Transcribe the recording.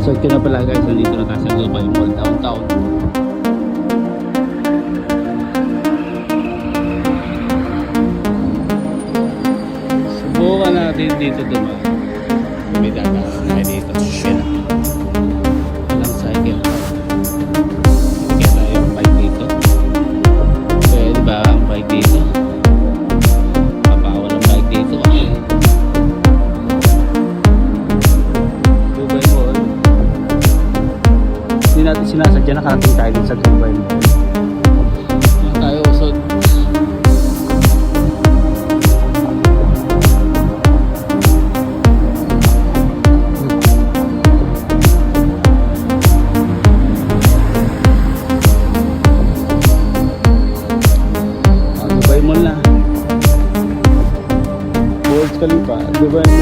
So ito na pala guys, nandito na tayo sa Dubai Mall downtown. Subukan natin dito dumaan. May dadaan tayo dito. Pila. Walang cycle. Bigyan tayo yung bike dito. Pwede ba ang bike dito? Mapawal ang bike dito. Dubai Mall. Hindi natin sinasadya, nakarating tayo din sa Dubai Mall. Tayo usod. Dubai Mall na. Burj Khalifa, Dubai Mall.